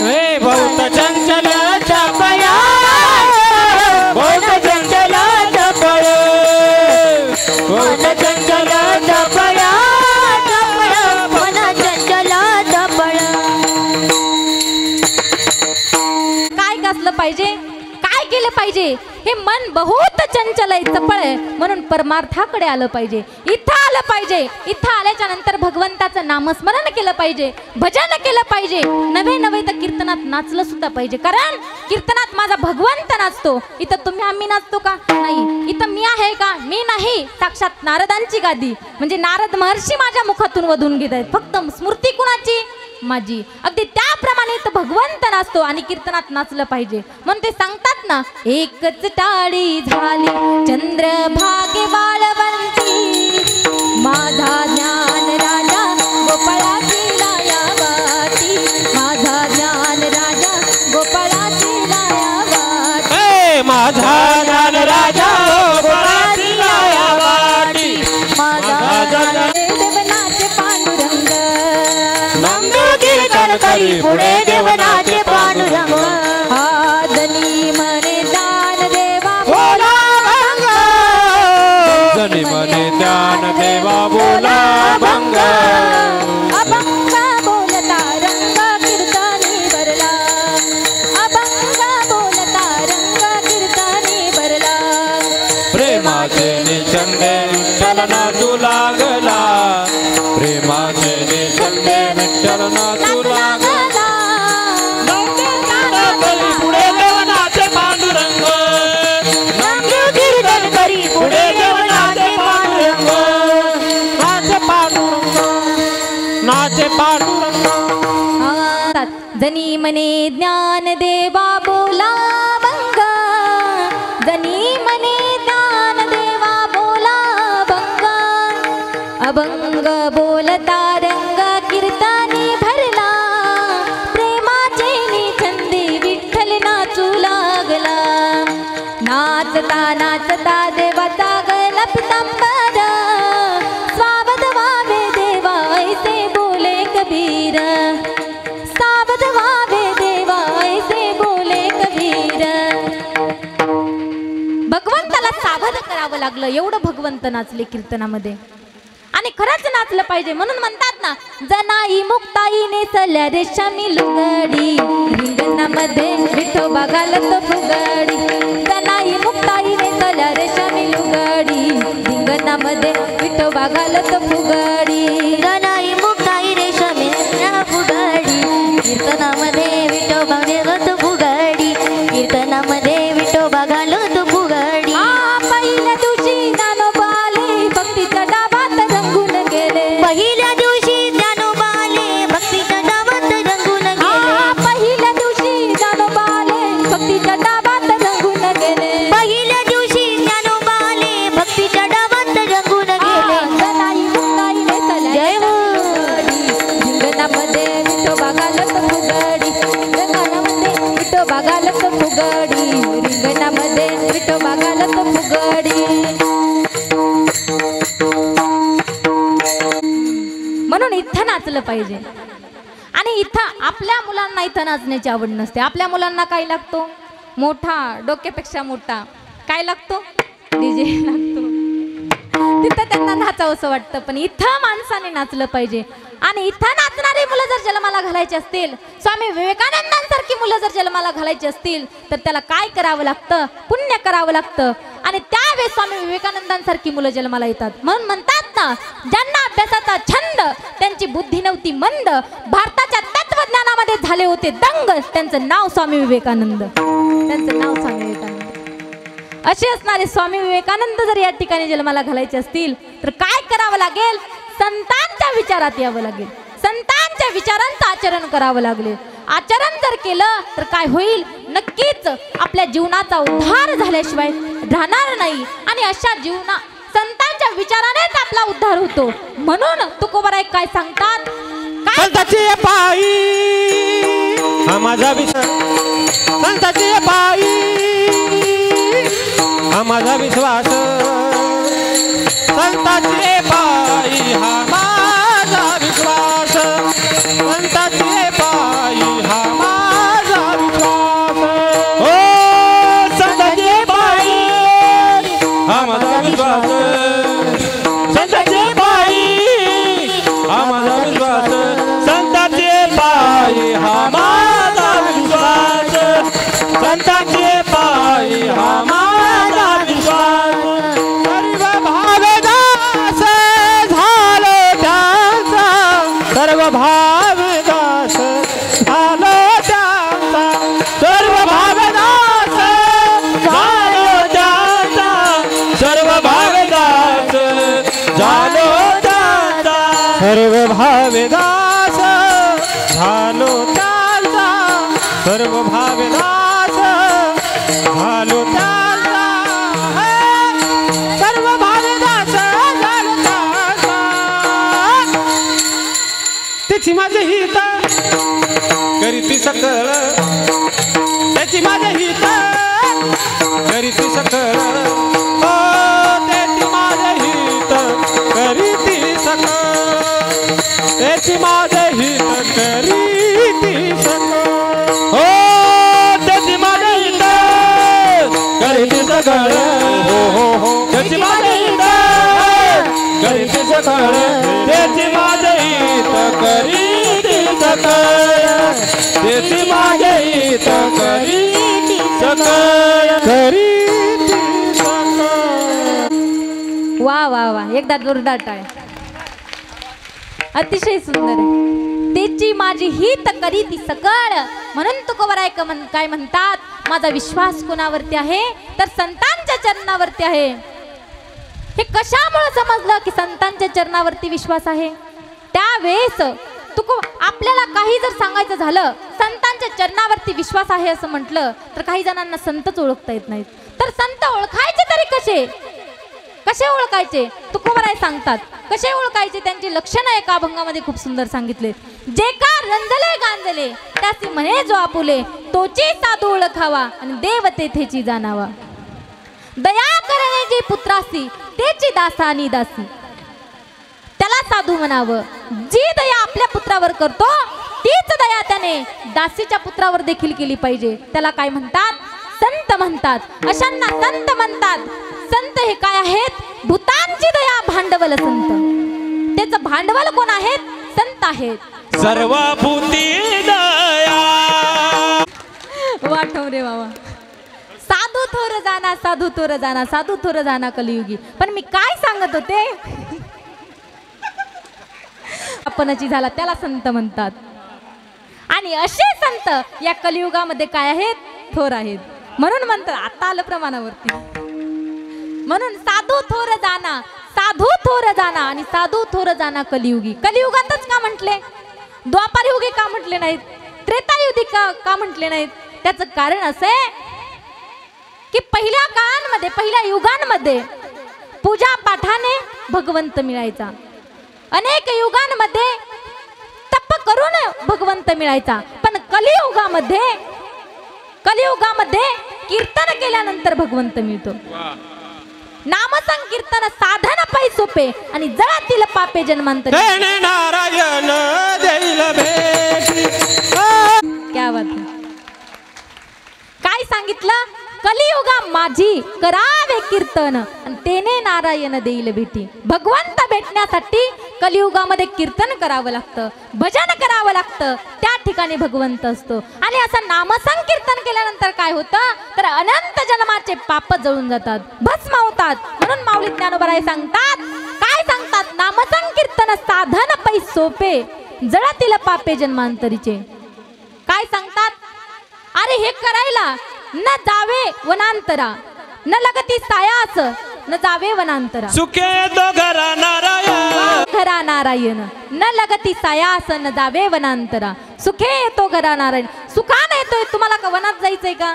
हे बहुत चंचल चपळ, बहुत चंचल चपळ, बहुत चंचल चपळ चपळ, मन चंचल चपळ. काय कसलं पाहिजे? काय केलं पाहिजे? हे मन बहुत चंचल आहे, चपळ आहे, म्हणून परमार्थाकडे आलं पाहिजे. इथं आलं पाहिजे. इथं आल्याच्या नंतर भगवंताचं नामस्मरण केलं पाहिजे, भजन केलं पाहिजे, नव्हे नव्हे तर कीर्तनात नाचलं सुद्धा पाहिजे. कारण कीर्तनात माझा भगवंत नाचतो. इथं तुम्ही आम्ही नाचतो का? नाही. इथं मी आहे का? मी नाही. साक्षात नारदांची गादी म्हणजे नारद महर्षी माझ्या मुखातून वधून घेत आहेत. फक्त स्मृती कुणाची? माझी. अगदी त्याप्रमाणे तर भगवंत नाचतो आणि कीर्तनात नाचलं पाहिजे. म्हणून ते सांगतात ना, एकच टाळी झाली चंद्रभागे वाळवंती, माझा ज्ञान राजा गोपाळाची लाया वाटी, माझा ज्ञान राजा गोपाळाची लाया वाटी. हे माझा ज्ञान राजा गोपाळाची लाया वाटी, माझा ज्ञान देवनाचे पांडुरंग, नंद कीर्तन करी पुढे देवनाचे पांडुरंग. आदनी म्हणे दान देवा बोला भंग, जनी मने ध्यान देवा बोला भंग, अभंग बोलता रंग कीर्तनी भरला, अभंग बोलता रंग कीर्तनी भरला. प्रेमाचे निचंदे विठ्ठलना तू लागला, प्रेमाचे निचंदे विठ्ठलना तू लागला. पुढे देवनाचे पांडुरंग, नंद कीर्तन करी पुढे देवनाचे पांडुरंग. नाचे पांडुरंग, नाचे पांडुरंग. जनी मने ज्ञान देवा बोला भंग, जनी मने ज्ञान देवा बोला भंग, अभंग बोलता रंग कीर्तनी भरला, प्रेमाचे निछंदी विठ्ठल नाचू लागला. नाचता नाचता देवाचा गळा पितांबर, स्वावध व्हावे देवा ऐसे बोले कबीर, सावध व्हावे देवा ऐसे बोले कबीर. भगवंताला सावध करावं लागलं, एवढं भगवंत नाचले कीर्तनामध्ये. आणि खरंच नाचलं पाहिजे म्हणून म्हणतात ना, जनाई मुक्ताई नेसल्या रेशमी लुगडी, रिंगणामध्ये विठोबा घालत फुगडी. जनाई मुक्ताई नेसल्या रेशमी लुगडी, रिंगणामध्ये विठोबा घालत फुगडी. गणाई मुक्ताई रेशमी फुगडी, कीर्तनामध्ये विठोबा घालत फुगडी, कीर्तनामध्ये विठोबा घालत फुगडी. पहिल्या दिवशी ज्ञानोबा आले, भक्तीच्या डाबात रंगून गेले. पहिल्या दिवशी ज्ञानोबा आले, भक्तीच्या डाबात रंगून गेले. पहिल्या दिवशी ज्ञानोबा आले, भक्तीच्या डाबात रंगून गेले. पहिल्या दिवशी ज्ञानोबा आले, भक्तीच्या डाबात रंगून गेले. जनाई मुक्ताई नेसल्या जय हो. रिंगणामध्ये विठोबा घालत फुगडी, रिंगणामध्ये विठोबा घालत फुगडी, रिंगणामध्ये विठोबा घालत फुगडी. म्हणून इथं नाचलं पाहिजे. आणि इथं आपल्या मुलांना इथं नाचण्याची आवड नसते. आपल्या मुलांना काय लागतो? मोठा, डोक्यापेक्षा मोठा काय लागतो? डीजे लागतो. तिथं त्यांना नाचावं असं वाटतं. पण इथं माणसाने नाचलं पाहिजे. आणि इथं नाचणारी मुलं जर जन्माला घालायची असतील, स्वामी विवेकानंदांसारखी मुलं जर जन्माला घालायची असतील, तर त्याला काय करावं लागतं? पुण्य करावं लागतं. आणि त्यावेळेस स्वामी विवेकानंदांसारखी मुलं जन्माला येतात. म्हणून म्हणतात ना, ज्यांना अभ्यासाचा छंद, त्यांची बुद्धी नव्हती मंद, भारताच्या तत्वज्ञानामध्ये झाले होते दंग, त्यांचं नाव स्वामी विवेकानंद. त्यांचं नाव स्वामी विवेकानंद. असे असणारे स्वामी विवेकानंद जर या ठिकाणी जन्माला घालायचे असतील, तर काय करावं लागेल? संतांच्या विचारात यावं लागेल. संतांच्या विचारांचं आचरण करावं लागेल. आचरण जर केलं तर काय होईल? नक्कीच आपल्या जीवनाचा उद्धार झाल्याशिवाय राहणार नाही. आणि अशा संतांच्या विचारानेच आपला उद्धार होतो. म्हणून तुकोबाराय काय सांगतात? संताची पायी हा माझा विश्वास, संताची पायी हा माझा विश्वास, संताची पायी हा माझा विश्वास, संताची पायी हा माझा विश्वास. हो संताची पायी हा माझा विश्वास, संताची पायी हा माझा विश्वास, संताची पायी हा माझा विश्वास, संताची पायी हा माझा विश्वास. सर्व भावदास झालो त्यांचा, सर्व भावदास झालो त्यांचा, सर्व भावदास झालो त्यांचा, सर्व भावदास झालो त्यांचा, सर्व भावदास झालो त्यांचा, सर्व भावदास झालो त्यांचा. त्याची माझे हित करीती सकळ, त्याची माझे हित करीती सकळ, हो त्याची माझे हित करीती सकळ, त्याची माझे हित करीती सकळ, हो त्याची माझे हित करीती सकळ, हो हो हो त्याची माझे हित करीती सकळ, त्याची माझे हित करीती सकळ, त्याची माझे हित करीती सकळ, करीती सकळ. वा वा वा, एकदा जोरदार टाळ्या. अतिशय सुंदर आहे. त्याची माझी हित करीती सकळ. म्हणून तुकोबाराय काय म्हणतात? माझा विश्वास कोणावरती आहे? तर संतांच्या चरणावरती आहे. हे कशामुळे समजलं की संतांच्या चरणावरती विश्वास आहे? त्यावेळेस आपल्याला काही जर सांगायचं झालं, संतांच्या चरणावरती विश्वास आहे असं म्हटलं, तर काही जणांना संतच ओळखता येत नाहीत. तर संत ओळखायचे तरी कसे? कसे ओळखायचे? तुकोबाराय सांगतात कसे ओळखायचे. त्यांची लक्षणं एका अभंगामध्ये खूप सुंदर सांगितले. जे का रंजले गांजले त्यासी म्हणे जो आपुले, तोची साधू ओळखावा आणि देव तेथेची जाणावा. दया करण्याची पुत्रासी तेची दासा आणि दासी, त्याला साधू म्हणावं. जी दया आपल्या पुत्रावर करतो तीच दया त्याने दासीच्या पुत्रावर देखील केली पाहिजे. त्याला काय म्हणतात? संत म्हणतात. अशांना संत म्हणतात. हे काय आहेत? भूतांची दया भांडवल संत. त्याचं भांडवल कोण आहेत? संत आहेत. सर्व भूती दया. वाटव रे बाबा. साधू थोर जाना, साधू थोर जाना, साधू थोर जाना कलियुगी. पण मी काय सांगत होते? आपणची झाला त्याला संत म्हणतात. आणि असे संत या कलियुगामध्ये काय आहेत? थोर आहेत. म्हणून म्हणतात, आता आलं प्रमाणावरती. म्हणून साधू थोर जाना, साधू थोर जाना आणि साधू थोर जाना कलियुगी. कलियुगातच का म्हटले? द्वापारयुगी का म्हटले नाहीत? त्रेतायुगी का म्हटले नाहीत? त्याचं कारण असे की पहिल्या काळांमध्ये, पहिल्या युगांमध्ये पूजा पाठाने भगवंत मिळायचा. अनेक युगांमध्ये तप करून भगवंत मिळायचा. पण कलियुगामध्ये कीर्तन केल्यानंतर भगवंत मिळतो. नामसंकीर्तन साधन पै सोपे आणि जळातील पापे जन्मांतर. नारायण देईल भेटी. क्या बात है. काय सांगितलं? कलियुगा माझी करावे कीर्तन आणि तेने नारायण देईल भेटी. भगवंत भेटण्यासाठी कलियुगामध्ये कीर्तन करावं लागतं, भजन करावं लागतं. त्या ठिकाणी भगवंत असतो. आणि असं नामसंकीर्तन केल्यानंतर काय होतं? तर अनंत जन्माचे पाप जळून जातात, भस्म होतात. म्हणून माऊली ज्ञानोबराय सांगतात, काय सांगतात? नामसंकीर्तन साधन पै सोपे जळातील पापे जन्मांतरीचे. काय सांगतात? अरे हे करायला न जावे वनांतरा, न लगती सायास न जावे वनांतरा. सुखे तो घरा नारायण, घरा नारायण न लगती सायास न जावे वनांतरा. सुखे येतो घरा नारायण. सुखाने येतोय. तुम्हाला का वनात जायचंय का?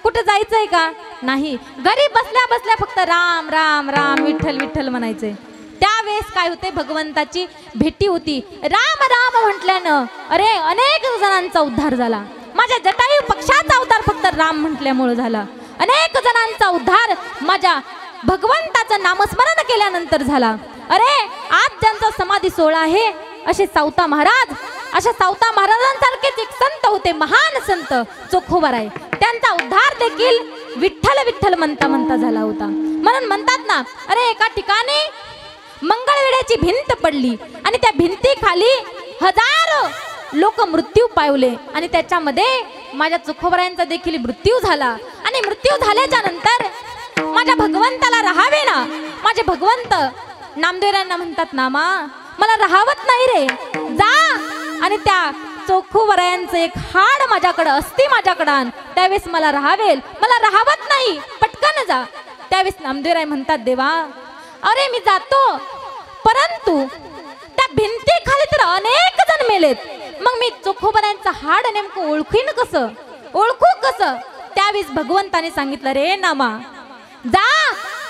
कुठे जायचंय का? नाही. घरी बसल्या बसल्या फक्त राम राम राम विठ्ठल विठ्ठल म्हणायचंय. त्यावेळेस काय होते? भगवंताची भेटी होती. राम राम म्हटल्यानं अरे अनेक जणांचा उद्धार झाला. माझ्या जटायू पक्षाचा उद्धार फक्त राम म्हटल्यामुळे झाला. अनेक जणांचा उद्धार माझ्या भगवंताचं नामस्मरण केल्यानंतर झाला. अरे आज ज्यांचा समाधी सोहळा आहे असे सावता महाराज, अशा सावता महाराजांसारखेच एक संत होते, महान संत चोखोबाराय. त्यांचा उद्धार देखील विठ्ठल विठ्ठल म्हणता म्हणता झाला होता. म्हणून म्हणतात ना, अरे एका ठिकाणी मंगळवेढ्याची भिंत पडली आणि त्या भिंतीखाली हजारो लोक मृत्यू पावले आणि त्याच्यामध्ये माझ्या चोखोबारायांचा देखील मृत्यू झाला. आणि मृत्यू झाल्याच्या नंतर माझ्या भगवंताला राहावे ना. माझे भगवंत नामदेवरायांना म्हणतात, नामा मला राहावत नाही रे, जा आणि त्या चोखोबारायांचं एक हाड माझ्याकडं अस्थि माझ्याकडं आण, त्यावेळेस मला राहावेल. मला राहावत नाही, पटकन जा. त्यावेळेस नामदेवराय म्हणतात, देवा अरे मी जातो, परंतु त्या भिंती खाली तर अनेक जण मेलेत. मग मी चोखोबारायांचं हाड नेमकं ओळखीन कसं, ओळखू कसं? त्यावेळेस भगवंताने सांगितलं, रे नामा जा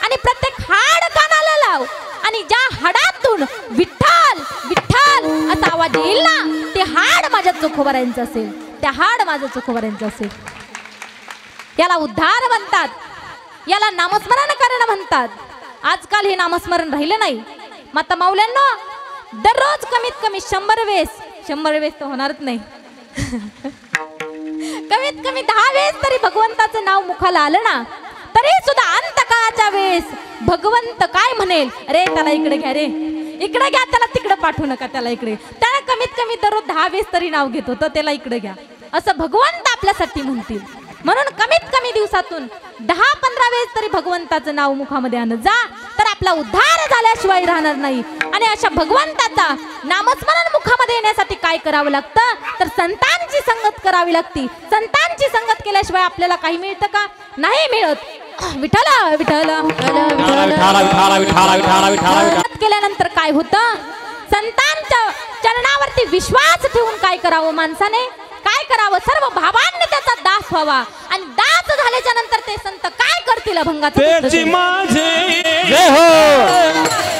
आणि प्रत्येक हाड कानाला लाव आणि ज्या हाडातून विठ्ठल विठ्ठल असा आवाज येईल ना, ते हाड माझ्या चोखोबारायांचं असेल, त्या हाड माझं चोखोबारायांचं असेल. याला उद्धार म्हणतात, याला नामस्मरण करणं म्हणतात. आजकाल हे नामस्मरण राहिलं नाही. माता माऊल्यांनो, दररोज कमीत कमी 100 वेळेस तर होणारच नाही, कमीत कमी 10 वेळेस तरी भगवंताचं नाव मुखाला आलं ना, तरी सुद्धा अंतकाळाच्या वेळेस भगवंत काय म्हणेल? अरे त्याला इकडे घ्या, रे इकडे घ्या, त्याला तिकडे पाठवू नका, त्याला इकडे. त्याला कमीत कमी दररोज 10 वेळेस तरी नाव घेत होतं, त्याला इकडे घ्या असं भगवंत आपल्यासाठी म्हणतील. म्हणून कमीत कमी दिवसातून 10-15 वेळेस तरी भगवंताचं नाव मुखामध्ये आणत जा, तर आपला उद्धार झाल्याशिवाय राहणार नाही. आणि अशा भगवंताचा नामस्मरण मुखामध्ये येण्यासाठी काय करावं लागतं? तर संतांची संगत करावी लागते. संतांची संगत केल्याशिवाय आपल्याला काही मिळतं का? नाही मिळत. विठ्ठल विठ्ठल केल्यानंतर काय होतं? संतांच्या चरणावरती विश्वास ठेवून काय करावं माणसाने? काय करावं? सर्व भावांनी त्याचा दास व्हावा. आणि दास झाल्याच्या नंतर ते संत काय करतील? अभंगाचं तेची माझे जय हो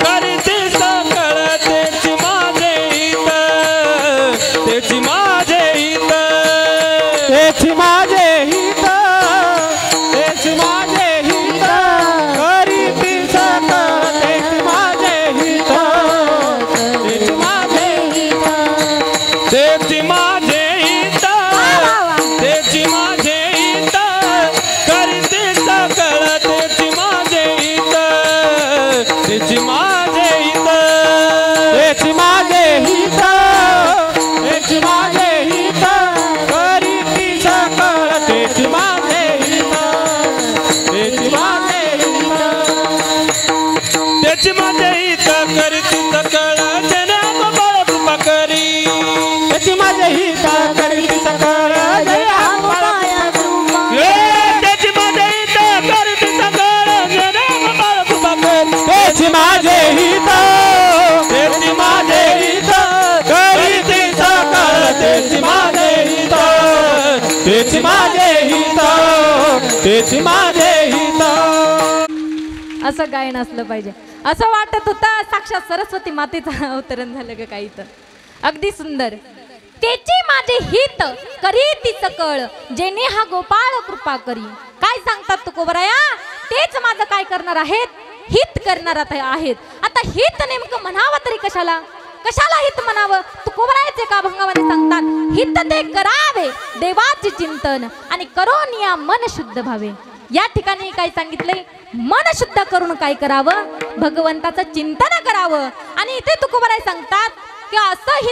करते सकळ, तेची माझे हित, तेची माझे हित, तेची माझे हित, तेची माझे हित, करते सकळ, तेची माझे हित, तेची माझे हित, तेची माझे हित, तेची माझे हित, करते सकळ, तेची माझे हित. तेची माझे हित तेची माझे हित तेची माझे हित करीती सकळ तेची माझे हित तेची माझे हित तेची माझे हित करीती सकळ जनाब बळ कृपा करी तेची माझे हित करीती सकळ जनाब बळ तेची माझे हित करीती सकळ जनाब बळ कृपा करी तेची माझे हित तेची माझे हित करीती सकळ तेची माझे हित तेची माझे हित तेची माझे हित असं गायन असलं पाहिजे. असं वाटत होतं साक्षात सरस्वती मातेचं अवतरण झालं ग काही तर. अगदी सुंदर. तेची माझे हित करीती सकळ जेणे हा गोपाळ कृपा करी. काय सांगतात तुकोबराया? तेच माझं काय करणार आहेत? हित करणार आहेत. आता हित नेमकं म्हणावं तरी कशाला? कशाला हित म्हणावं? तुकोबरायाचे का अभंगामध्ये सांगतात हित ते करावे देवाचे चिंतन आणि करून या मन शुद्ध भावे. या ठिकाणी काय सांगितलंय? मन शुद्ध करून काय करावं? भगवंताचं चिंतन करावं. आणि इथे तुकोबराय सांगतात की असं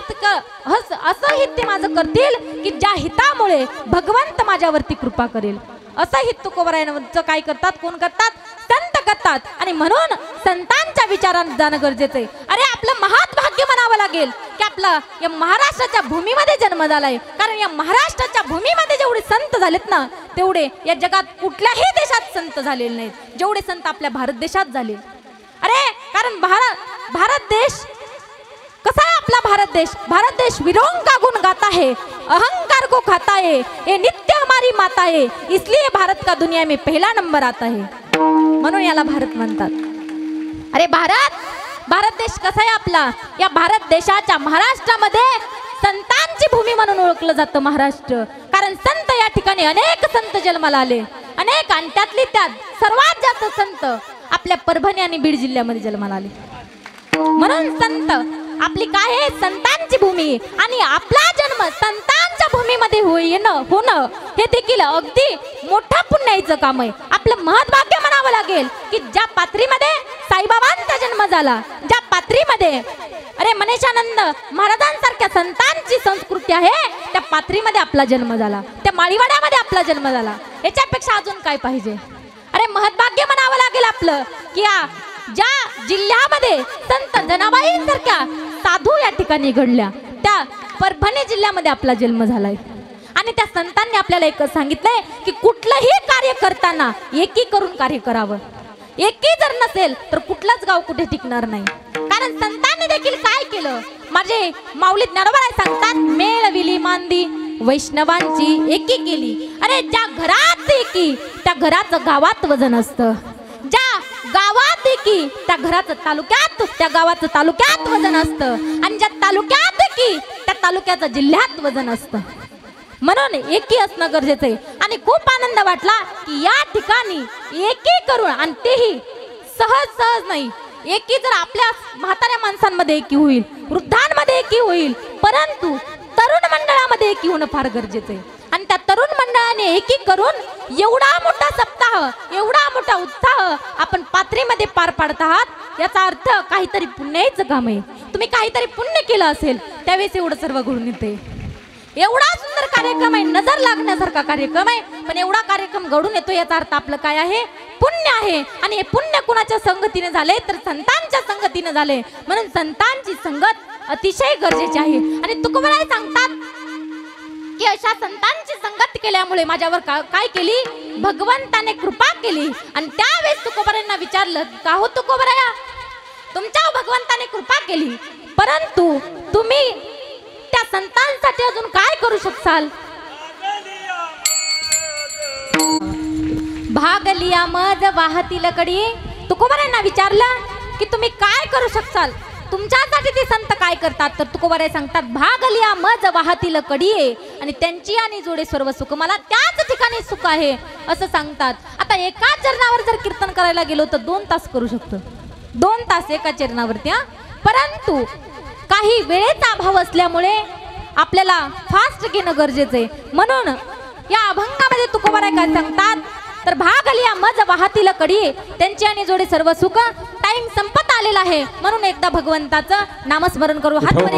हित ते माझं करतील की ज्या हितामुळे भगवंत माझ्यावरती कृपा करेल. असं हित तुकोबरायांचं काय करतात? कोण करतात? संत करतात. आणि म्हणून संतांच्या विचारात जाणं गरजेचं आहे. अरे आपलं महाभाग्य म्हणावं लागेल की आपला या महाराष्ट्राच्या भूमीमध्ये जन्म झालाय. कारण या महाराष्ट्राच्या भूमीमध्ये जेवढे संत झालेत ना तेवढे या जगात कुठल्याही देशात संत झालेले नाहीत जेवढे संत आपल्या भारत देशात झाले. अरे कारण भारत देश कसा है? आपला भारत देश वीरों का गुण गाता है, अहंकार को खाता है, ये नित्य हमारी माता है, इसलिए भारत का दुनिया में पहला नंबर आता है. म्हणून याला भारत म्हणतात. अरे भारत देश कसा आहे आपला? या भारत देशाच्या महाराष्ट्रामध्ये संतांची भूमी म्हणून ओळखलं जातं महाराष्ट्र. कारण संत या ठिकाणी अनेक संत जन्माला आले. अनेक आणि त्यातली त्यात सर्वात जास्त संत आपल्या परभणी आणि बीड जिल्ह्यामध्ये जन्माला आले. म्हणून संत आपली काय आहे? संतांची भूमी. आणि आपला जन्म संतांच्या भूमीमध्ये होणं हे देखील अगदी मोठं पुण्याचं काम आहे. आपलं महत्भाग्य म्हणावं लागेल की ज्या पात्रीमध्ये साईबाबांचा जन्म झाला, ज्या पात्रीमध्ये अरे मनीषानंद महाराजांसारख्या संतांची संस्कृती आहे त्या पात्रीमध्ये आपला जन्म झाला, त्या माळीवाड्यामध्ये आपला जन्म झाला. याच्यापेक्षा अजून काय पाहिजे? अरे महत्भाग्य म्हणावं लागेल आपलं की ज्या जिल्ह्यामध्ये संत जनाबाईंसारख्या साधू या ठिकाणी घडल्या त्या परभणी जिल्ह्यामध्ये आपला जन्म झालाय. आणि त्या संतांनी आपल्याला एकच सांगितलंय की कुठलंही कार्य करताना एकी करून कार्य करावं. एकी जर नसेल तर कुठलंच गाव कुठे टिकणार नाही. कारण संतांनी देखील काय केलं? माझे माऊली ज्ञानोबा सांगतात मेळविली मांदी वैष्णवांची एकी केली. अरे ज्या घरात एकी त्या घराचं गावात वजन असतं. ज्या गावात एकी त्या घराचं तालुक्यात त्या गावाचं तालुक्यात वजन असतं. आणि ज्या तालुक्यात एकी त्या तालुक्याचं जिल्ह्यात वजन असतं. म्हणून एकी असणं गरजेचं आहे. आणि खूप आनंद वाटला की या ठिकाणी एकी करून आणि तेही सहज नाही. एकी जर आपल्या म्हाताऱ्या माणसांमध्ये एकी होईल, वृद्धांमध्ये एकी होईल, परंतु तरुण मंडळामध्ये एकी होणं फार गरजेचं आहे. आणि त्या तरुण मंडळाने एकी करून एवढा मोठा सप्ताह, एवढा मोठा उत्साह आपण पात्रीमध्ये पार पाडत आहात याचा अर्थ काहीतरी पुण्याचं काम आहे. तुम्ही काहीतरी पुण्य केलं असेल त्यावेळेस एवढं सर्व घडून येते. एवढा सुंदर कार्यक्रम आहे, नजर लागण्यासारखा कार्यक्रम आहे, पण एवढा कार्यक्रम घडून येतो याचा अर्थ आपलं काय आहे? पुण्य आहे. आणि हे पुण्य कुणाच्या संगतीने झाले तर संतांच्या संगतीने झाले. म्हणून संतांची संगत अतिशय गरजेची आहे. आणि तुकोबराय सांगतात की अशा संतांची संगत केल्यामुळे माझ्यावर काय केली? भगवंताने कृपा केली. आणि त्यावेळेस तुकोबरायांना विचारलं का हो तुकोबराया तुमच्या भगवंताने कृपा केली, परंतु तुम्ही त्या संतांसाठी अजून काय करू शकाल? भाग लिया मज वाहतील कडी. तुकोबरायांना विचारलं की तुम्ही काय करू शकाल? तुमच्यासाठी ते संत काय करतात? तर तुकोबराय सांगतात भाग लिया मज वाहतील कडी आणि त्यांची आणि जोडे सर्व सुख मला त्याच ठिकाणी सुख आहे असं सांगतात. आता एका चरणावर जर कीर्तन करायला गेलो तर 2 तास करू शकतो. 2 तास एका चरणावरती. परंतु काही वेळेचा अभाव असल्यामुळे आपल्याला फास्ट घेणं गरजेचं आहे. म्हणून या अभंगामध्ये तुकोबराय काय सांगतात तर भाग लिया मज वाहतील कडी त्यांची आणि जोडे सर्व सुख. टाइम संपत आलेला आहे म्हणून एकदा भगवंताचं नामस्मरण करू. हात वर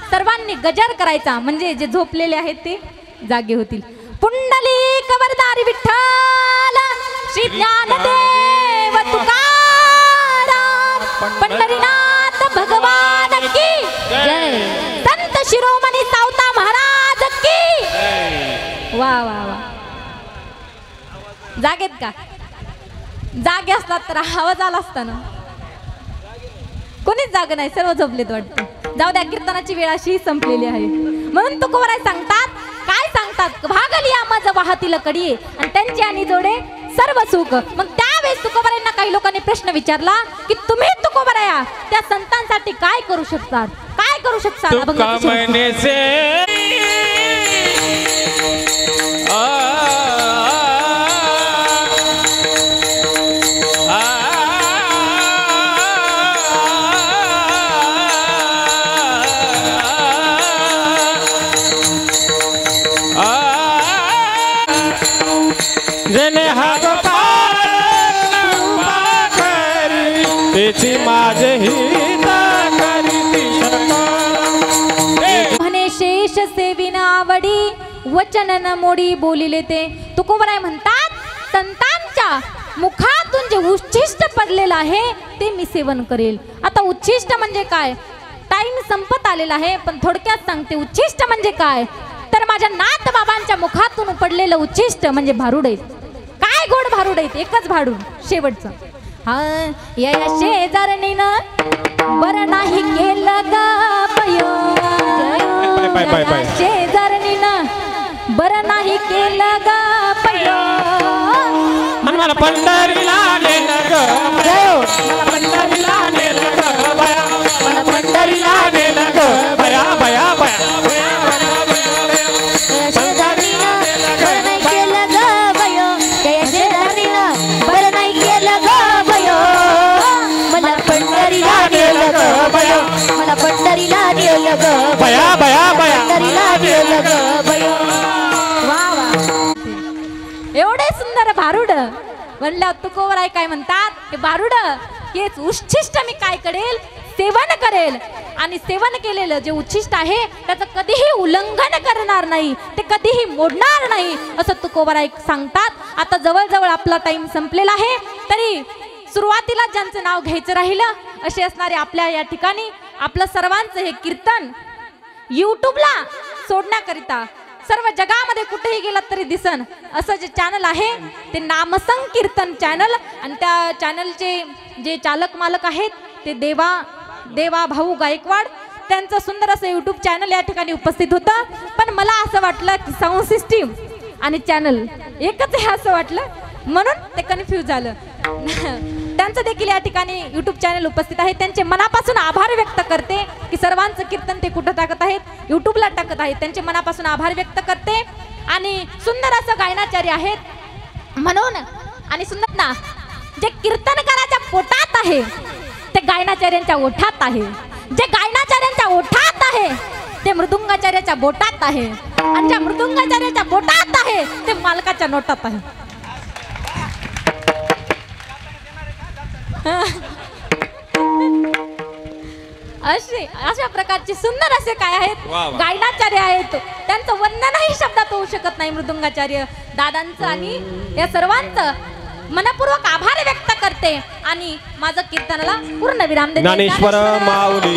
सर्वांनी गजर करायचा म्हणजे जे झोपलेले आहेत ते जागे होतील. पुंडलिक वरदारी विठ्ठल श्री ज्ञानदेव तुकाराम पंढरीनाथ भगवान की जय. संत शिरोमणी सावता महाराज की वा वा वा. जागेत का? जागे असतात तर आवाज आला असता ना. कोणीच जाग नाही, सर्व झोपलेत वाटतं. जाऊ द्या, कीर्तनाची वेळ अशी संपलेली आहे. म्हणून तुकोबाराय सांगतात, काय सांगतात, भागली आमाज वाहतील कडी आणि त्यांची आणि जोडे सर्व सुख. मग त्यावेळेस तुकोबारायांना काही लोकांनी प्रश्न विचारला की तुम्ही तुकोबाराया त्या संतांसाठी काय करू शकतात, काय करू शकतात. म्हणे शेष सेविना आवडी वचन न मोडी बोलिले ते. तुकोबाराय म्हणतात संतांच्या मुखातून जे उच्छिष्ट पडलेलं आहे ते मी सेवन करेल. आता उच्छिष्ट म्हणजे काय, टाइम संपत आलेला आहे पण थोडक्यात सांगते. उच्छिष्ट म्हणजे काय तर माझ्या नाथ बाबांच्या मुखातून पडलेलं उच्छिष्ट म्हणजे भारुड आहेत. काय गोड भारुड आहेत, एकच भारुड शेवटचं. हा या शेजारणीनं बरं नाही केलं ग पयो, शेजारणीनं बरं नाही केलं ग पयो. मला पंढरीला नेलं ग बया, मला पंढरीला नेलं ग बया, मला पंढरीला नेलं ग बया बया बया. मला पंढरीला नेलं ग बया बया बया, पंढरीला नेलं ग बया. वा वा. एवढे सुंदर भारुड म्हणलं. तुकोबाराय काय म्हणतात की भारुड हेच उच्छिष्ट मी काय करेल, सेवन करेल आणि सेवन केलेलं जे उच्छिष्ट आहे त्याचं कधीही उल्लंघन करणार नाही, ते कधीही मोडणार नाही असं तुकोबाराय सांगतात. आता जवळजवळ आपला टाइम संपलेला आहे तरी सुरुवातीला ज्यांचं नाव घ्यायचं राहिलं असे असणारे आपल्या या ठिकाणी आपलं सर्वांचं हे कीर्तन यूट्यूबला सोडण्याकरिता सर्व जगामध्ये कुठेही गेलात तरी दिसन असं जे चॅनल आहे ते नामसंकीर्तन चॅनल. आणि त्या चॅनलचे जे चालक मालक आहेत ते देवा भाऊ गायकवाड, त्यांचं सुंदर असं यूट्यूब चॅनल या ठिकाणी उपस्थित होतं. पण मला असं वाटलं की साऊंड सिस्टीम आणि चॅनल एकच आहे असं वाटलं म्हणून ते कन्फ्यूज झालं. त्यांचं देखील या ठिकाणी यूट्यूब चॅनल उपस्थित आहे. त्यांचे मनापासून आभार व्यक्त करते की सर्वांचं कीर्तन ते कुठं टाकत आहेत, यूट्यूबला टाकत आहेत. त्यांचे मनापासून आभार व्यक्त करते. आणि सुंदर असं गायनाचार्य आहेत म्हणून. आणि सुंदर ना जे कीर्तनकाराच्या पोटात आहे ते गायनाचार्यांच्या ओठात आहे, जे गायनाचार्यांच्या ओठात आहे ते मृदुंगाचार्याच्या बोटात आहे, आणि ज्या मृदुंगाचार्याच्या बोटात आहे ते मालकाच्या नोटात आहे. अशा प्रकारचे सुंदर असे काय आहेत गायनाचार्य आहेत. त्यांचं वर्णनही शब्दात होऊ शकत नाही. मृदुंगाचार्य दादांचं आणि या सर्वांचं मनपूर्वक आभार व्यक्त करते आणि माझं कीर्तनाला पूर्ण विराम देते. ज्ञानेश्वर माऊली.